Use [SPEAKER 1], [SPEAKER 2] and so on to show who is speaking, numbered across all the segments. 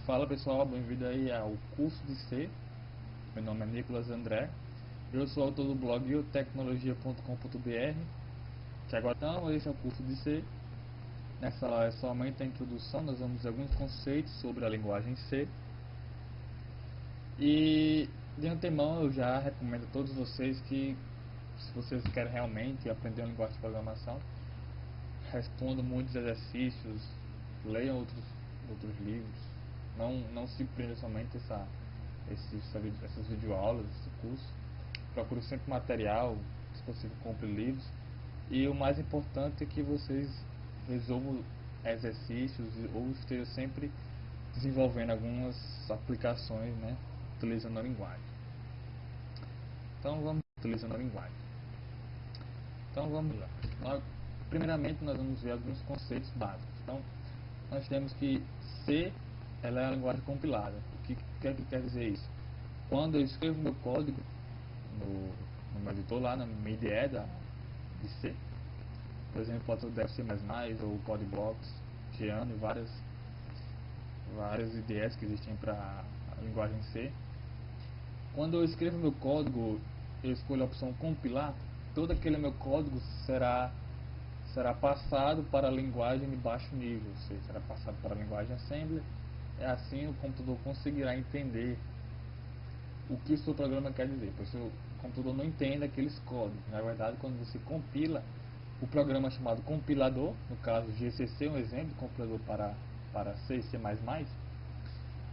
[SPEAKER 1] Fala pessoal, bem-vindo aí ao curso de C. Meu nome é Nicolas André. Eu sou autor do blog biotecnologia.com.br. Que agora então, esse é o curso de C. Nessa aula é somente a introdução, nós vamos ver alguns conceitos sobre a linguagem C. E de antemão eu já recomendo a todos vocês que, se vocês querem realmente aprender uma linguagem de programação, respondam muitos exercícios, leiam outros livros. Não se prenda somente essas videoaulas, esse curso. Procure sempre material, se possível compre livros. E o mais importante é que vocês resolvam exercícios ou estejam sempre desenvolvendo algumas aplicações, né, utilizando a linguagem. Então vamos lá. Primeiramente nós vamos ver alguns conceitos básicos. Então nós temos que C, ela é uma linguagem compilada. O que quer dizer isso? Quando eu escrevo meu código no meu editor lá, na minha IDE de C, por exemplo, pode ser C++ ou Codeblox, Geano e várias IDEs que existem para a linguagem C. Quando eu escrevo meu código, eu escolho a opção compilar, todo aquele meu código será passado para a linguagem de baixo nível, ou seja, será passado para a linguagem Assembly. É assim o computador conseguirá entender o que o seu programa quer dizer, pois o computador não entende aqueles códigos. Na verdade, quando você compila, o programa chamado compilador, no caso GCC, um exemplo, compilador para C e C++,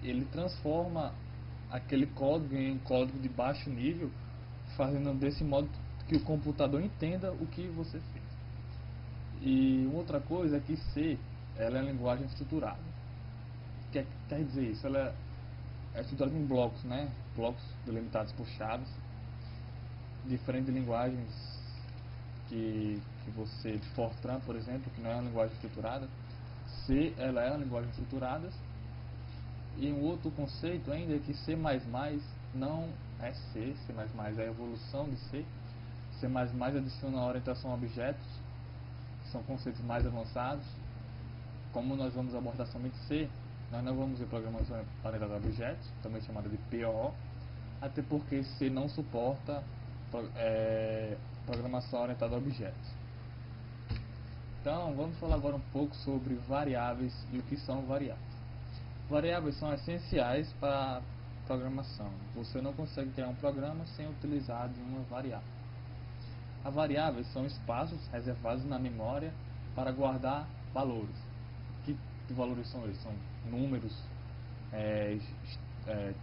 [SPEAKER 1] ele transforma aquele código em código de baixo nível, fazendo desse modo que o computador entenda o que você fez. E outra coisa é que C, ela é uma linguagem estruturada. Quer dizer isso? Ela é estruturada em blocos, né? Blocos delimitados por chaves, diferente de linguagens que você, de Fortran, por exemplo, que não é uma linguagem estruturada. C, ela é uma linguagem estruturada. E um outro conceito ainda é que C++ não é C, C++ é a evolução de C. C++ adiciona a orientação a objetos, que são conceitos mais avançados. Como nós vamos abordar somente C, nós não vamos ver programação orientada a objetos, também chamada de POO, até porque C não suporta programação orientada a objetos. Então, vamos falar agora um pouco sobre variáveis e o que são variáveis. Variáveis são essenciais para a programação. Você não consegue criar um programa sem utilizar de uma variável. As variáveis são espaços reservados na memória para guardar valores. Que valores são esses? São números,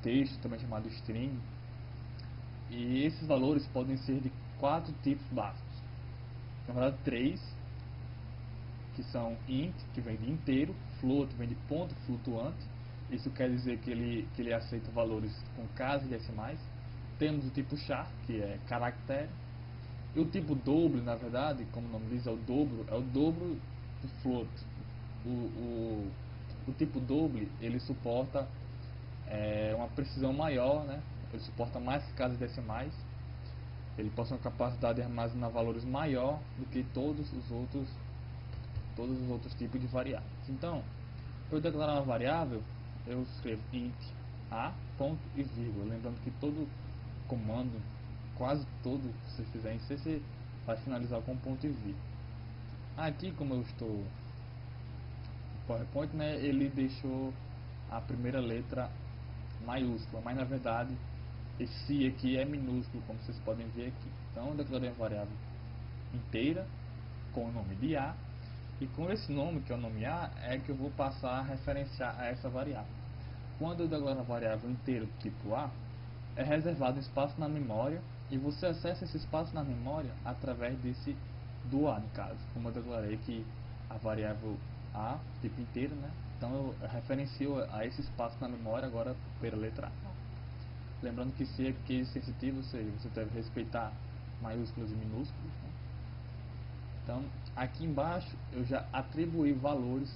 [SPEAKER 1] texto, também chamado string. E esses valores podem ser de 4 tipos básicos. Na verdade, 3, que são int, que vem de inteiro, float, vem de ponto flutuante. Isso quer dizer que ele aceita valores com casas decimais. Temos o tipo char, que é caractere. E o tipo double, na verdade, como o nome diz, é o dobro do float. O tipo double, ele suporta uma precisão maior, né? Ele suporta mais casas decimais. Ele possui uma capacidade de armazenar valores maior do que todos os outros tipos de variáveis. Então, para eu declarar uma variável, eu escrevo int a, ponto e vírgula. Lembrando que todo comando, quase todo que você fizer em C, você vai finalizar com ponto e vírgula. Aqui, como eu estou no PowerPoint, né, ele deixou a primeira letra maiúscula, mas na verdade esse aqui é minúsculo, como vocês podem ver aqui. Então eu declarei a variável inteira com o nome de A, e com esse nome, que é o nome A, é que eu vou passar a referenciar a essa variável. Quando eu declaro a variável inteira do tipo A, é reservado espaço na memória, e você acessa esse espaço na memória através do A, no caso. Como eu declarei que a variável A, tipo inteiro, né? Então eu referencio a esse espaço na memória agora pela letra A. Lembrando que C é case sensitivo, ou seja, você deve respeitar maiúsculos e minúsculos, né? Então, aqui embaixo eu já atribuí valores,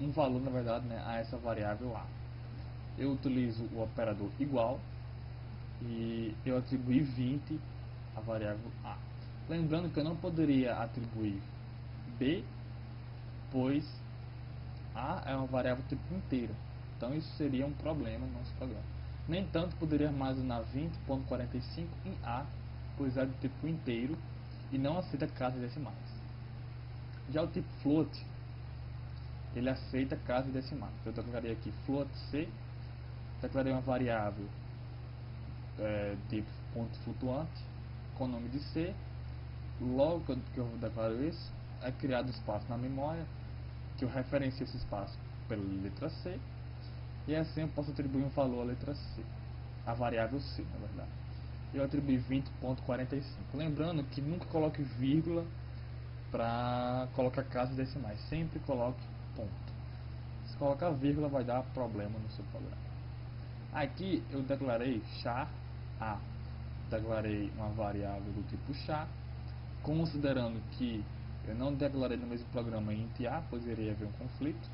[SPEAKER 1] um valor na verdade, né, a essa variável A. Eu utilizo o operador igual e eu atribuí 20 à variável A. Lembrando que eu não poderia atribuir B, pois A é uma variável tipo inteira. Então isso seria um problema no nosso programa. No entanto, poderia armazenar 20.45 em A, pois é do tipo inteiro e não aceita casas decimais. Já o tipo float, ele aceita casas decimais. Eu declarei aqui float C, declarei uma variável tipo ponto flutuante com o nome de C. Logo que eu declaro isso, é criado espaço na memória, que eu referencio esse espaço pela letra C, e assim eu posso atribuir um valor à letra C, a variável C, na verdade. Eu atribuí 20.45. Lembrando que nunca coloque vírgula para colocar casas decimais, sempre coloque ponto. Se colocar vírgula vai dar problema no seu programa. Aqui eu declarei char A, declarei uma variável do tipo char, considerando que eu não declarei no mesmo programa int A, pois iria haver um conflito.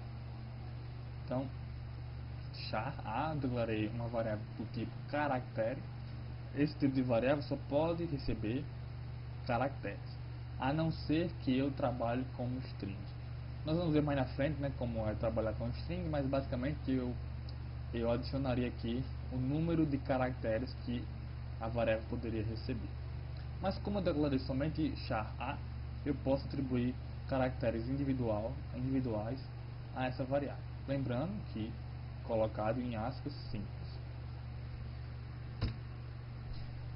[SPEAKER 1] Então, char A, declarei uma variável do tipo caractere. Esse tipo de variável só pode receber caracteres, a não ser que eu trabalhe como string. Nós vamos ver mais na frente, né, como é trabalhar com string, mas basicamente eu adicionaria aqui o número de caracteres que a variável poderia receber. Mas como eu declarei somente char A, eu posso atribuir caracteres individuais a essa variável. Lembrando que colocado em aspas simples.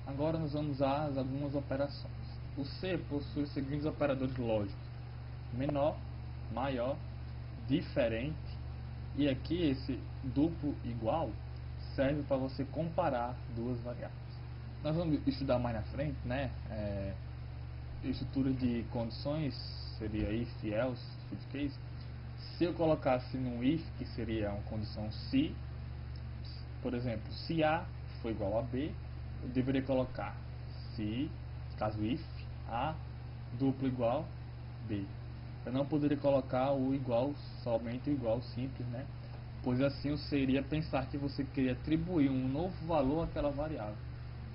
[SPEAKER 1] Agora nós vamos usar algumas operações. O C possui os seguintes operadores lógicos: menor, maior, diferente, e aqui esse duplo igual serve para você comparar duas variáveis. Nós vamos estudar mais na frente, né? Estrutura de condições seria if, else, switch case. Se eu colocasse num if, que seria uma condição se, por exemplo, se A for igual a B, eu deveria colocar se, caso if, A duplo igual B. Eu não poderia colocar o igual, somente o igual simples, né? Pois assim eu seria pensar que você queria atribuir um novo valor àquela variável,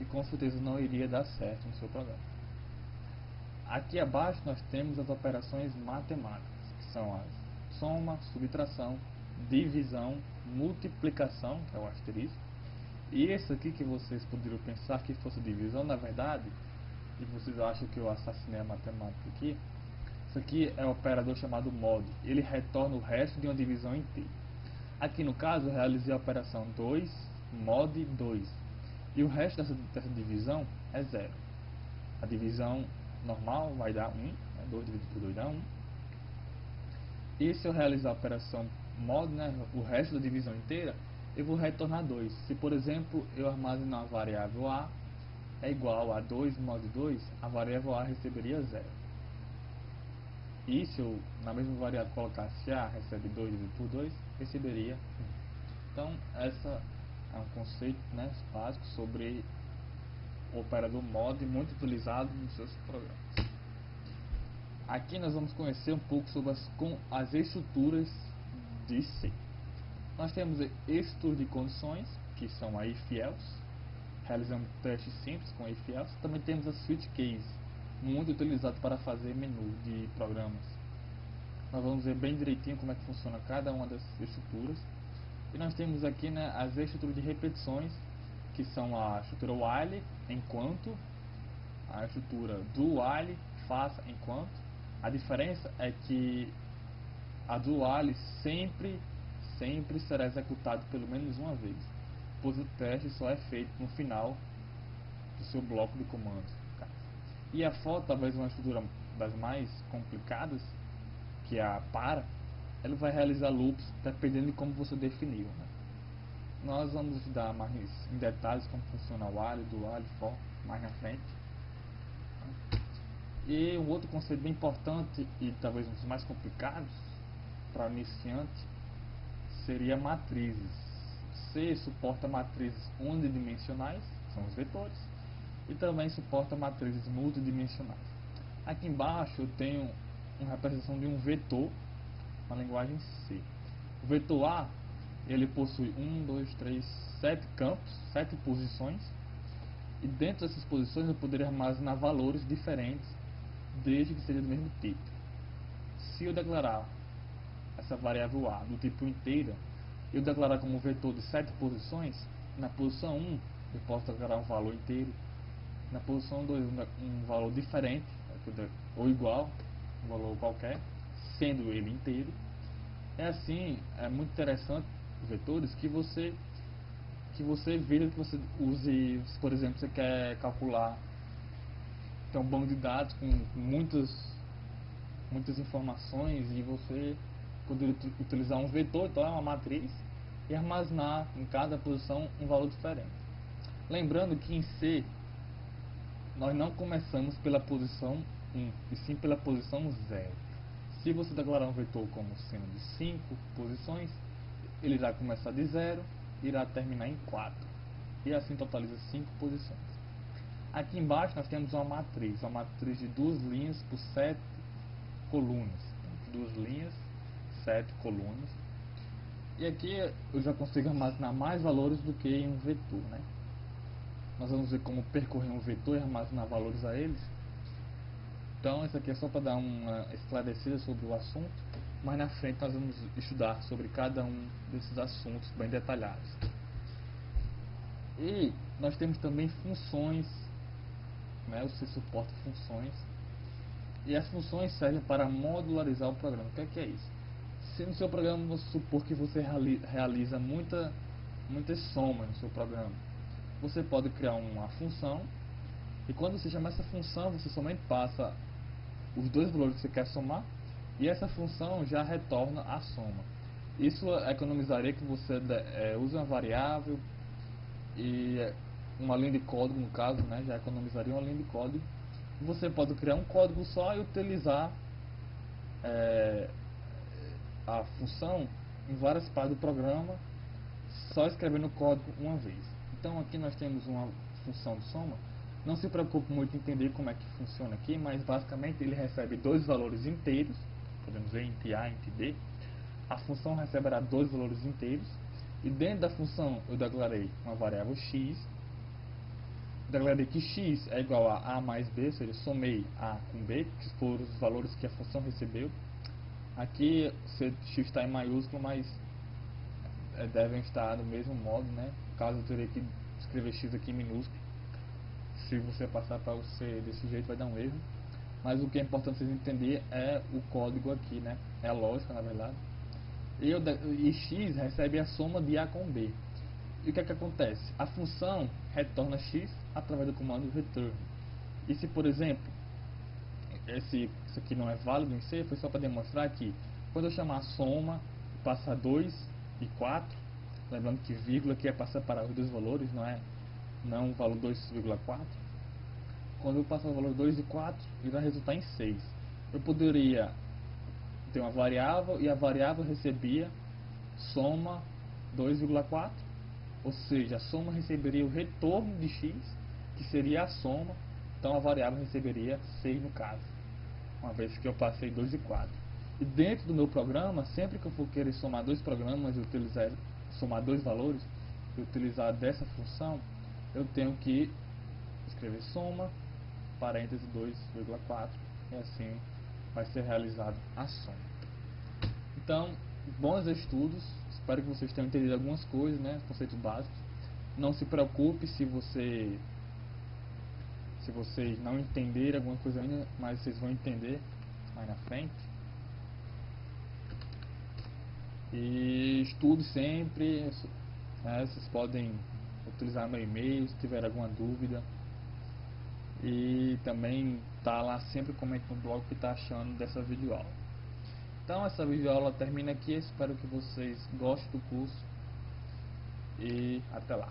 [SPEAKER 1] e com certeza não iria dar certo no seu programa. Aqui abaixo nós temos as operações matemáticas, que são a soma, subtração, divisão, multiplicação, que é o asterisco. E esse aqui que vocês poderiam pensar que fosse divisão, na verdade, e vocês acham que eu assassinei a matemática aqui, isso aqui é um operador chamado mod. Ele retorna o resto de uma divisão inteira. Aqui no caso eu realizei a operação 2 mod 2, e o resto dessa divisão é 0. A divisão normal vai dar 1, né? 2 dividido por 2 dá 1. E se eu realizar a operação mod, né, o resto da divisão inteira, eu vou retornar 2. Se, por exemplo, eu armazenar a variável A é igual a 2 mod 2, a variável A receberia 0. E se eu, na mesma variável, colocasse A recebe 2 dividido por 2, receberia 1. Então, essa é um conceito, né, básico sobre o operador mod, muito utilizado nos seus programas. Aqui nós vamos conhecer um pouco sobre as estruturas de C. Nós temos a estrutura de condições, que são a if else, realizamos testes simples com a if else. Também temos a switch case, muito utilizado para fazer menu de programas. Nós vamos ver bem direitinho como é que funciona cada uma das estruturas. E nós temos aqui, né, as estruturas de repetições, que são a estrutura while, enquanto, a estrutura do while, faça enquanto. A diferença é que a do while sempre será executado pelo menos uma vez, pois o teste só é feito no final do seu bloco de comandos. E a for, talvez uma estrutura das mais complicadas, que é a para, ela vai realizar loops dependendo de como você definiu, né? Nós vamos estudar mais em detalhes como funciona o while, do while, for, mais na frente. E um outro conceito bem importante e talvez um dos mais complicados para iniciante seria matrizes. C suporta matrizes unidimensionais, são os vetores, e também suporta matrizes multidimensionais. Aqui embaixo eu tenho uma representação de um vetor na linguagem C. O vetor A, ele possui 7 campos, 7 posições, e dentro dessas posições eu poderia armazenar valores diferentes, desde que seja do mesmo tipo. Se eu declarar essa variável A do tipo inteira, eu declarar como vetor de 7 posições, na posição 1 eu posso declarar um valor inteiro, na posição 2 um valor diferente, ou igual, um valor qualquer, sendo ele inteiro. É assim, é muito interessante os vetores que você vira, que você use, por exemplo, você quer calcular, tem um banco de dados com muitas informações e você poderia utilizar um vetor, então é uma matriz, e armazenar em cada posição um valor diferente. Lembrando que em C nós não começamos pela posição 1, e sim pela posição 0. Se você declarar um vetor como sendo de 5 posições, ele irá começar de 0 e irá terminar em 4, e assim totaliza 5 posições. Aqui embaixo nós temos uma matriz de 2 linhas por 7 colunas, 2 linhas, 7 colunas, e aqui eu já consigo armazenar mais valores do que em um vetor, né? Nós vamos ver como percorrer um vetor e armazenar valores a eles. Então isso aqui é só para dar uma esclarecida sobre o assunto, mas na frente nós vamos estudar sobre cada um desses assuntos bem detalhados. E nós temos também funções, né? O C suporta funções, e as funções servem para modularizar o programa. O que é isso? Se no seu programa, vamos supor que você realiza muitas somas no seu programa, você pode criar uma função, e quando você chama essa função, você somente passa os dois valores que você quer somar, e essa função já retorna a soma. Isso economizaria que você use uma variável e uma linha de código, no caso, né, já economizaria uma linha de código. Você pode criar um código só e utilizar a função em várias partes do programa, só escrevendo o código uma vez. Então aqui nós temos uma função de soma. Não se preocupe muito em entender como é que funciona aqui, mas basicamente ele recebe dois valores inteiros, podemos ver int A e int B. A função receberá dois valores inteiros, e dentro da função eu declarei uma variável x, declarei que x é igual a A mais B, ou seja, somei A com B, que foram os valores que a função recebeu. Aqui x está em maiúsculo, mas devem estar do mesmo modo, né? No caso eu teria que escrever x aqui em minúsculo. Se você passar para o C desse jeito vai dar um erro. Mas o que é importante vocês entenderem é o código aqui, né? É a lógica, na verdade. E x recebe a soma de A com B. E o que é que acontece? A função retorna x através do comando return. E se, por exemplo, isso aqui não é válido em C, foi só para demonstrar que quando eu chamar a soma, passar 2 e 4, lembrando que vírgula aqui é para separar os dois valores, não o valor 2,4. Quando eu passar o valor 2 e 4, ele vai resultar em 6. Eu poderia ter uma variável e a variável recebia soma 2,4, ou seja, a soma receberia o retorno de x, que seria a soma, então a variável receberia 6 no caso, uma vez que eu passei 2 e 4. E dentro do meu programa, sempre que eu for querer somar dois programas e somar dois valores e utilizar dessa função, eu tenho que escrever soma, parêntese 2,4, e assim vai ser realizado a soma. Então, bons estudos, espero que vocês tenham entendido algumas coisas, né, conceitos básicos. Não se preocupe se vocês não entenderem alguma coisa ainda, mas vocês vão entender mais na frente. E estude sempre, né, vocês podem utilizar meu e-mail se tiver alguma dúvida. E também tá lá, sempre comente no blog o que tá achando dessa videoaula. Então essa videoaula termina aqui, espero que vocês gostem do curso e até lá.